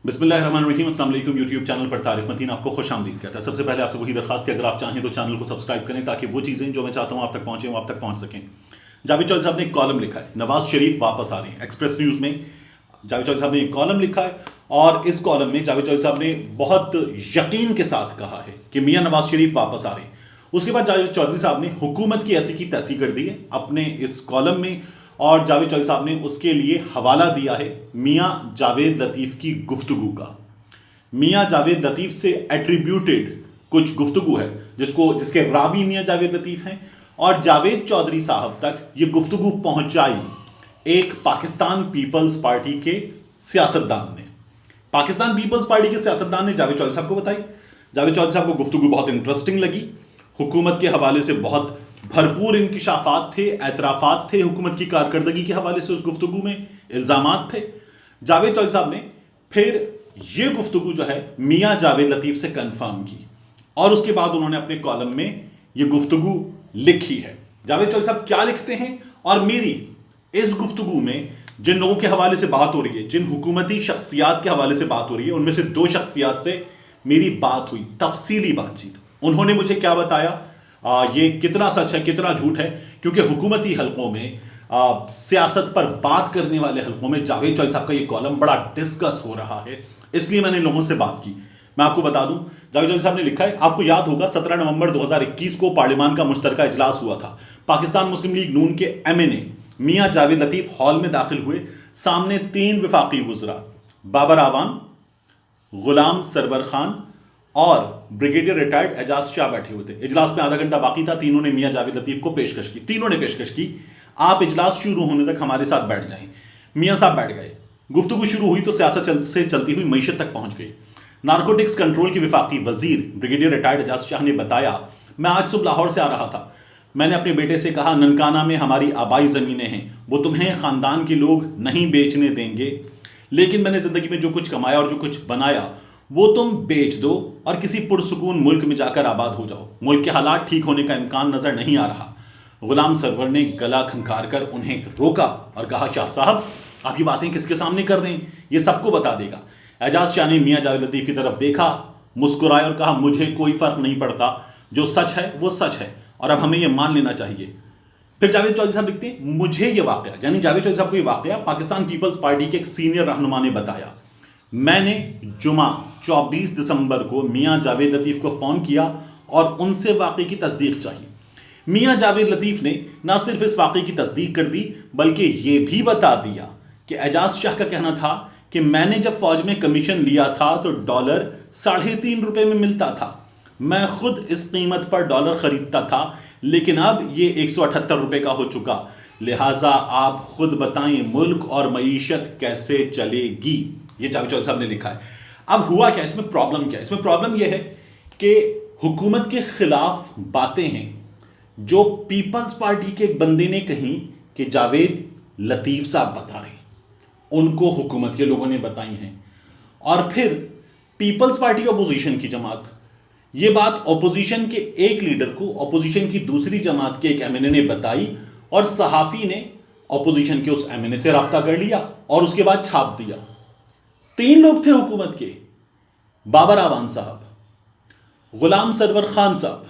बिस्मिल्लाहिर्रहमानिर्रहीम। अस्सलाम वालेकुम। यूट्यूब चैनल पर तारिक मतीन आपको खुश आमदीद कहता है। सबसे पहले आपसे वही दरखास्त कि अगर आप चाहें तो चैनल को सब्सक्राइब करें ताकि वो चीज़ें जो मैं चाहता हूँ आप तक पहुँचें वो आप तक पहुँच सकें। जावेद चौधरी साहब ने एक कॉलम लिखा है, नवाज शरीफ वापस आ रहे हैं। एक्सप्रेस न्यूज़ में जावेद चौधरी साहब ने एक कॉलम लिखा है और इस कॉलम में जावेद चौधरी साहब ने बहुत यकीन के साथ कहा है कि मियाँ नवाज शरीफ वापस आ रहे हैं। उसके बाद जावेद चौधरी साहब ने हुकूमत की ऐसी की तैसी कर दी है अपने इस कॉलम में, और जावेद चौधरी साहब ने उसके लिए हवाला दिया है मियाँ जावेद लतीफ़ की गुफ्तगू का। मियाँ जावेद लतीफ़ से एट्रीब्यूटेड कुछ गुफ्तगू है जिसके रावी मियाँ जावेद लतीफ़ हैं, और जावेद चौधरी साहब तक ये गुफ्तगू पहुंचाई एक पाकिस्तान पीपल्स पार्टी के सियासतदान ने। पाकिस्तान पीपल्स पार्टी के सियासतदान ने जावेद चौधरी साहब को बताई। जावेद चौधरी साहब को गुफ्तगू बहुत इंटरेस्टिंग लगी। हुकूमत के हवाले से बहुत भरपूर इंकिशाफात थे, एतराफ़ात थे हुकूमत की कारकर्दगी के हवाले से। उस गुफ्तगू में इल्ज़ामात थे। जावेद चौधरी साहब ने फिर ये गुफ्तगू जो है मियाँ जावेद लतीफ़ से कंफर्म की और उसके बाद उन्होंने अपने कॉलम में ये गुफ्तगू लिखी है। जावेद चौधरी साहब क्या लिखते हैं और मेरी इस गुफ्तगू में जिन लोगों के हवाले से बात हो रही है, जिन हुकूमती शख्सियात के हवाले से बात हो रही है, उनमें से दो शख्सियात से मेरी बात हुई, तफसीली बातचीत। उन्होंने मुझे क्या बताया, ये कितना सच है कितना झूठ है, क्योंकि हुकूमती हलकों में सियासत पर बात करने वाले हलकों में जावेद चौधरी साहब का ये कॉलम बड़ा डिस्कस हो रहा है, इसलिए मैंने लोगों से बात की। मैं आपको बता दूं, जावेद चौधरी साहब ने लिखा है, आपको याद होगा 17 नवंबर 2021 को पार्लियामान का मुश्तरका इजलास हुआ था। पाकिस्तान मुस्लिम लीग नून के एमएनए मियाँ जावेद लतीफ़ हॉल में दाखिल हुए। सामने 3 वफाकी वुज़रा बाबर आवान, गुलाम सरवर खान और ब्रिगेडियर रिटायर्ड एजाज शाह बैठे हुए थे। इजलास में आधा घंटा बाकी था। तीनों ने मियाँ जावेद लतीफ़ को पेशकश की। तीनों ने पेशकश की, आप इजलास शुरू होने तक हमारे साथ बैठ जाएं। मियाँ साहब बैठ गए। गुफ्तगू शुरू हुई तो सियासत से चलती हुई मईशत तक पहुंच गई। नारकोटिक्स कंट्रोल के वफाकी वजीर ब्रिगेडियर रिटायर्ड एजाज शाह ने बताया, मैं आज सुबह लाहौर से आ रहा था। मैंने अपने बेटे से कहा, ननकाना में हमारी आबाई ज़मीनें हैं, वो तुम्हें ख़ानदान के लोग नहीं बेचने देंगे, लेकिन मैंने ज़िंदगी में जो कुछ कमाया और जो कुछ बनाया वो तुम बेच दो और किसी पुरसुकून मुल्क में जाकर आबाद हो जाओ। मुल्क के हालात ठीक होने का इम्कान नज़र नहीं आ रहा। गुलाम सरवर ने गला खंखार कर उन्हें रोका और कहा, शाह साहब आप ये बातें किसके सामने कर रहे हैं, ये सबको बता देगा। एजाज शाह ने मियाँ जावेद लतीफ़ की तरफ देखा, मुस्कुराए और कहा, मुझे कोई फ़र्क नहीं पड़ता, जो सच है वो सच है और अब हमें ये मान लेना चाहिए। फिर जावेद चौधरी साहब लिखते हैं, मुझे ये वाक़या, यानी जावेद चौधरी साहब को ये वाक़या पाकिस्तान पीपल्स पार्टी के एक सीनियर रहनुमा ने बताया। मैंने जुमा 24 दिसंबर को मियाँ जावेद लतीफ़ को फ़ोन किया और उनसे वाक़े की तस्दीक चाहिए। मियाँ जावेद लतीफ़ ने न सिर्फ इस वाक़े की तस्दीक कर दी बल्कि ये भी बता दिया कि एजाज शाह का कहना था कि मैंने जब फ़ौज में कमीशन लिया था तो डॉलर 3.5 रुपये में मिलता था। मैं खुद इस कीमत पर डॉलर ख़रीदता था, लेकिन अब ये 178 रुपये का हो चुका। लिहाजा आप खुद बताएं मुल्क और मईशत कैसे चलेगी। ये जावेद चौधरी साहब ने लिखा है। अब हुआ क्या, इसमें प्रॉब्लम क्या है? इसमें प्रॉब्लम यह है कि हुकूमत के खिलाफ बातें हैं जो पीपल्स पार्टी के एक बंदे ने कही कि जावेद लतीफ़ साहब बता रहे हैं, उनको हुकूमत के लोगों ने बताई हैं। और फिर पीपल्स पार्टी अपोजिशन की जमात ये बात अपोजिशन के एक लीडर को अपोजिशन की दूसरी जमात के एक एमएनए ने बताई और सहाफ़ी ने अपोजिशन के उस एमएनए से रब्ता कर लिया और उसके बाद छाप दिया। 3 लोग थे हुकूमत के, बाबर आवान साहब, गुलाम सरवर खान साहब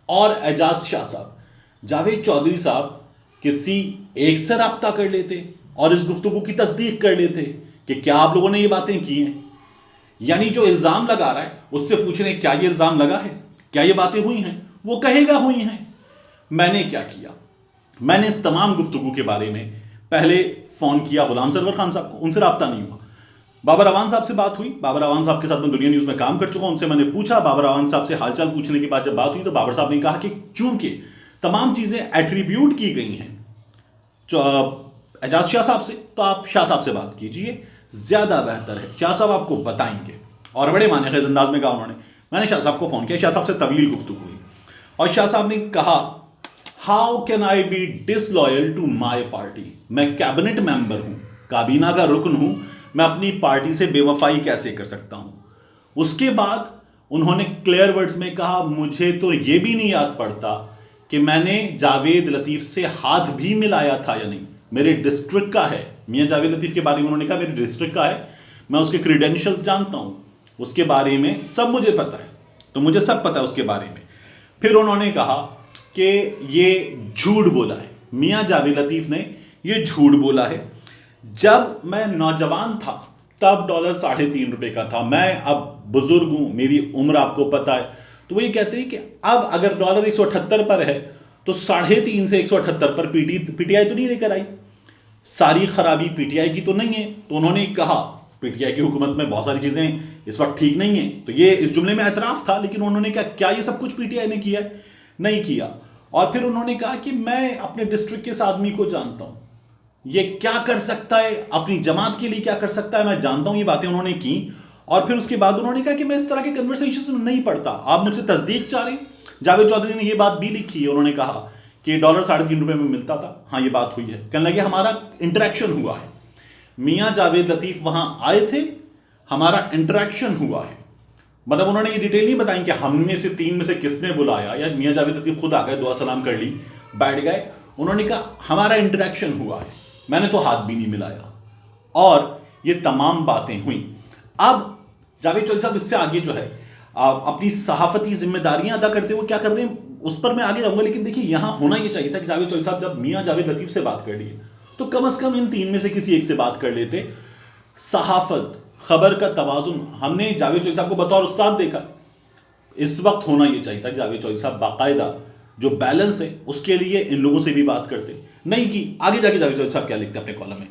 और एजाज शाह साहब। जावेद चौधरी साहब किसी एक से रब्ता कर लेते और इस गुफ्तगू की तस्दीक कर लेते कि क्या आप लोगों ने ये बातें की हैं, यानी जो इल्ज़ाम लगा रहा है उससे पूछ रहे हैं क्या ये इल्ज़ाम लगा है, क्या ये बातें हुई हैं, वो कहेगा हुई हैं। मैंने क्या किया, मैंने इस तमाम गुफ्तगू के बारे में पहले फ़ोन किया गुलाम सरवर खान साहब को, उनसे रब्ता नहीं हुआ। बाबर आवान साहब से बात हुई। बाबर आवान साहब के साथ मैं दुनिया न्यूज़ में काम कर चुका हूं, उनसे मैंने पूछा। बाबर आवान साहब से हालचाल पूछने के बाद जब बात हुई तो बाबर साहब ने कहा कि चूंकि तमाम चीज़ें एट्रीब्यूट की गई हैं एजाज शाह साहब से, तो आप शाह साहब से बात कीजिए, ज़्यादा बेहतर है, शाह साहब आपको बताएंगे। और बड़े माने खेज़ अंदाज में कहा उन्होंने। मैंने शाह साहब को फ़ोन किया, शाह साहब से तवील गुफ्तगू हुई और शाह साहब ने कहा, how can I be disloyal to my party. मैं कैबिनेट मेंबर हूँ, काबीना का रुकन हूँ, मैं अपनी पार्टी से बेवफाई कैसे कर सकता हूँ। उसके बाद उन्होंने क्लियर वर्ड्स में कहा, मुझे तो ये भी नहीं याद पड़ता कि मैंने जावेद लतीफ़ से हाथ भी मिलाया था या नहीं। मेरे डिस्ट्रिक्ट का है, मियाँ जावेद लतीफ़ के बारे में उन्होंने कहा मेरे डिस्ट्रिक्ट का है, میں اس کے کریڈینشلز جانتا ہوں, اس کے بارے میں سب مجھے پتا ہے, تو مجھے سب پتا ہے اس کے بارے میں. پھر انہوں نے کہا کہ یہ جھوٹ بولا ہے, میاں جاوید لطیف نے یہ جھوٹ بولا ہے. جب میں نوجوان تھا تب ڈالر $3.5 کا تھا, میں اب بزرگ ہوں, میری عمر آپ کو پتا ہے. تو وہ یہ کہتے ہیں کہ اب اگر ڈالر 178 پر ہے تو 3.5 سے 178 پر پی ٹی آئی تو نہیں لے کر آئی, ساری خرابی پی ٹی آئی کی تو نہیں ہے. تو انہوں نے کہا پی ٹی آئی کی حکومت میں بہت ساری چیزیں اس وقت ٹھیک نہیں ہیں, تو یہ اس جملے میں اعتراف تھا, لیکن انہوں نے کہا کیا یہ سب کچھ پی ٹی آئی نے کیا ہے؟ نہیں کیا. اور پھر انہوں نے کہا کہ میں اپنے ڈسٹرکٹ کے اس آدمی کو جانتا ہوں, یہ کیا کر سکتا ہے, اپنی جماعت کے لیے کیا کر سکتا ہے, میں جانتا ہوں. یہ باتیں انہوں نے کی. اور پھر اس کے بعد انہوں نے کہا کہ میں اس طرح کے کنورسیشنز میں نہیں پڑھتا, آپ مجھ سے تصدیق چاہ رہے ہیں. جاوید چودھری نے یہ بات بھی لکھی ہے, انہوں نے کہا کہ ڈالر $3.5 میں ملتا تھا, ہاں یہ بات ہوئی ہے. کہنے لگے ہمارا انٹریکشن ہوا ہے, میاں جاوید لطیف وہاں آئے تھے, ہمارا انٹریکشن ہوا ہے. مطلب انہوں نے یہ ڈیٹیل نہیں بتائی کہ ہم میں سے 3 میں سے کس نے بلایا, یا میاں جاوید لطیف خود آ گئے, دعا سلام کر لی, بیٹھ گئے. انہوں نے کہا ہمارا انٹریکشن ہوا ہے, میں نے تو ہاتھ بھی نہیں ملایا. اور یہ تمام باتیں ہوئیں. اب جاوید چودھری صاحب اس سے آگے جو ہے اپنی صحافتی ذمہ داریاں ادا کرتے ہوئے کیا کر رہے ہیں, اس پر میں آگے جاؤں گا. لیکن دیکھیے یہاں ہونا یہ چاہیے تھا کہ جاوید چودھری صاحب جب میاں جاوید لطیف سے بات کر لیے تو کم از کم ان 3 میں سے کسی ایک سے بات کر لیتے. صحافت, خبر کا توازن, ہم نے جاوید چودھری صاحب کو بطور استاد دیکھا. اس وقت ہونا یہ چاہیے تھا کہ جاوید چودھری صاحب باقاعدہ جو بیلنس ہے اس کے لیے ان لوگوں سے بھی بات کرتے, نہیں کی. آگے جا کے جاوید چودھری صاحب کیا لکھتے ہیں اپنے کالم میں,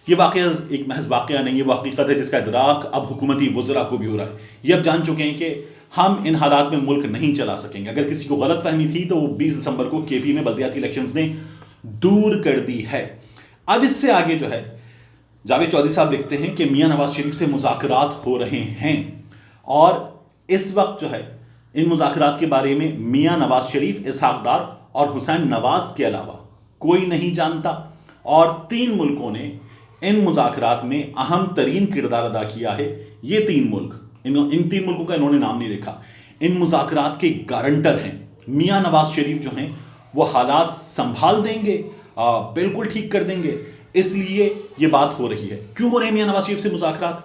یہ واقعہ ایک محض واقعہ نہیں ہے, وہ حقیقت ہے جس کا ادراک اب حکومتی وزراء کو بھی ہو رہا ہے. یہ اب جان چکے ہیں کہ ہم ان حالات میں ملک نہیں چلا سکیں گے. اگر کسی کو غلط فہمی تھی تو وہ 20 دسمبر کو کے پی میں بلدیاتی الیکشنز نے دور کر دی ہے. اب اس سے آگے جو ہے جاوید چودھری صاحب لکھتے ہیں کہ میاں نواز شریف سے مذاکرات ہو رہے ہیں, اور اس وقت جو ہے ان مذاکرات کے بارے میں میاں نواز شریف, اسحاق ڈار اور حسین نواز کے علاوہ کوئی نہیں جانتا. اور 3 ملکوں نے ان مذاکرات میں اہم ترین کردار ادا کیا ہے. یہ 3 ملک, ان 3 ملکوں کا انہوں نے نام نہیں لکھا, ان مذاکرات کے گارنٹر ہیں. میاں نواز شریف جو ہیں وہ حالات سنبھال دیں گے, بالکل ٹھیک کر دیں گے. اس لیے یہ بات ہو رہی ہے. کیوں ہو رہے ہیں میاں نواز شریف سے مذاکرات؟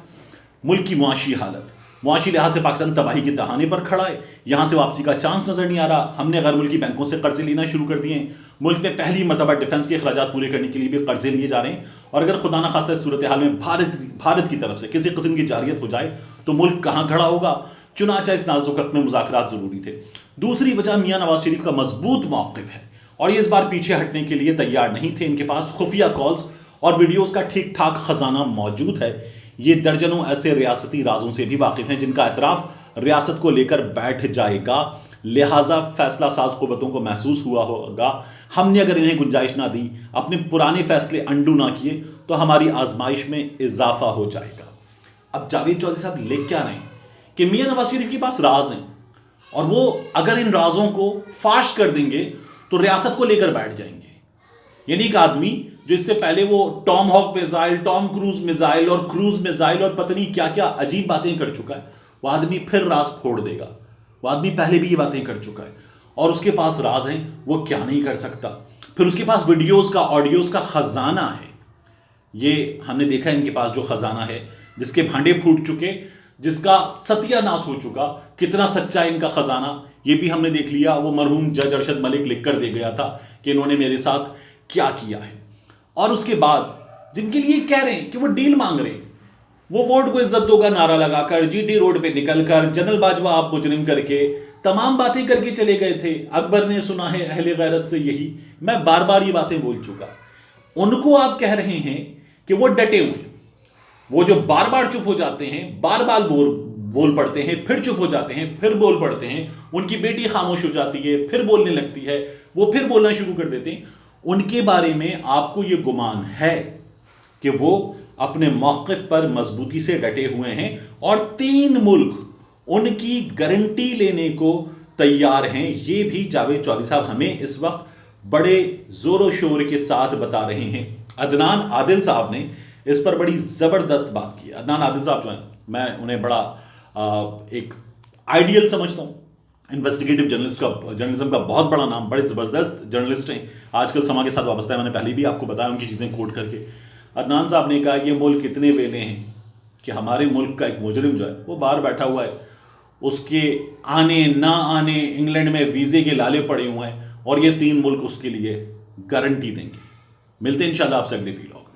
ملک کی معاشی حالت, معاشی لحاظ سے پاکستان تباہی کے دہانے پر کھڑا ہے, یہاں سے واپسی کا چانس نظر نہیں آ رہا. ہم نے غیر ملکی بینکوں سے قرضے لینا شروع کر دیے ہیں, ملک میں پہلی مرتبہ ڈیفنس کے اخراجات پورے کرنے کے لیے بھی قرضے لیے جا رہے ہیں. اور اگر خدا نخواستہ اس صورتحال میں بھارت کی طرف سے کسی قسم کی جارحیت ہو جائے تو ملک کہاں کھڑا ہوگا؟ چنانچہ اس نازک وقت میں مذاکرات ضروری تھے. دوسری وجہ میاں نواز شریف کا مضبوط موقف ہے, اور یہ اس بار پیچھے ہٹنے کے لیے تیار نہیں تھے. ان کے پاس خفیہ کالز اور ویڈیوز کا ٹھیک ٹھاک خزانہ موجود ہے. یہ درجنوں ایسے ریاستی رازوں سے بھی واقف ہیں جن کا اعتراف ریاست کو لے کر بیٹھ جائے گا, لہٰذا فیصلہ ساز قوتوں کو محسوس ہوا ہوگا ہم نے اگر انہیں گنجائش نہ دی, اپنے پرانے فیصلے انڈو نہ کیے تو ہماری آزمائش میں اضافہ ہو جائے گا. اب جاوید چودھری صاحب لکھ کیا رہے ہیں کہ میاں نواز شریف کے پاس راز ہیں, اور وہ اگر ان رازوں کو فاش کر دیں گے تو ریاست کو لے کر بیٹھ جائیں گے. یعنی ایک آدمی جو اس سے پہلے وہ tomahawk missile, Tom cruise missile اور کروز میزائل اور پتہ نہیں کیا کیا عجیب باتیں کر چکا ہے, وہ آدمی پھر راز پھوڑ دے گا. وہ آدمی پہلے بھی یہ باتیں کر چکا ہے, اور اس کے پاس راز ہیں, وہ کیا نہیں کر سکتا. پھر اس کے پاس ویڈیوز کا, آڈیوز کا خزانہ ہے. یہ ہم نے دیکھا ان کے پاس جو خزانہ ہے, جس کے بھانڈے پھوٹ چکے, جس کا ستیہ ناس ہو چکا, کتنا سچا ہے ان کا خزانہ یہ بھی ہم نے دیکھ لیا. وہ مرحوم جج ارشد ملک لکھ کر دے گیا تھا کہ انہوں نے میرے ساتھ کیا کیا ہے. اور اس کے بعد جن کے لیے کہہ رہے ہیں کہ وہ ڈیل مانگ رہے ہیں, وہ ووٹ کو عزت دو کا نعرہ لگا کر جی ٹی روڈ پہ نکل کر جنرل باجوہ آپ مجرم کر کے تمام باتیں کر کے چلے گئے تھے. اکبر نے سنا ہے اہل غیرت سے یہی, میں بار بار یہ باتیں بول چکا. ان کو آپ کہہ رہے ہیں کہ وہ ڈٹے ہوئے ہیں, وہ جو بار بار چپ ہو جاتے ہیں, بار بار بول پڑتے ہیں, پھر چپ ہو جاتے ہیں, پھر بول پڑتے ہیں, ان کی بیٹی خاموش ہو جاتی ہے, پھر بولنے لگتی ہے, وہ پھر بولنا شروع کر دیتے ہیں. ان کے بارے میں آپ کو یہ گمان ہے کہ وہ اپنے موقف پر مضبوطی سے ڈٹے ہوئے ہیں, اور 3 ملک ان کی گارنٹی لینے کو تیار ہیں. یہ بھی جاوید چودھری صاحب ہمیں اس وقت بڑے زور و شور کے ساتھ بتا رہے ہیں. عدنان عادل صاحب نے اس پر بڑی زبردست بات کی. عدنان عادل صاحب جو ہیں, میں انہیں بڑا ایک آئیڈیل سمجھتا ہوں. انویسٹیگیٹو جرنلزم کا بہت بڑا نام, بڑے زبردست جرنلسٹ ہیں, آج کل سما کے ساتھ وابستہ ہے. میں نے پہلے بھی آپ کو بتایا ان کی چیزیں کوٹ کر کے. عدنان صاحب نے کہا یہ ملک اتنے ویلے ہیں کہ ہمارے ملک کا ایک مجرم جو ہے وہ باہر بیٹھا ہوا ہے، اس کے آنے نہ آنے انگلینڈ میں ویزے کے لالے پڑے ہوئے ہیں، اور یہ 3 ملک اس کے لیے گارنٹی دیں گے۔ ملتے ہیں انشاءاللہ آپ سے اگلے ویلاگ۔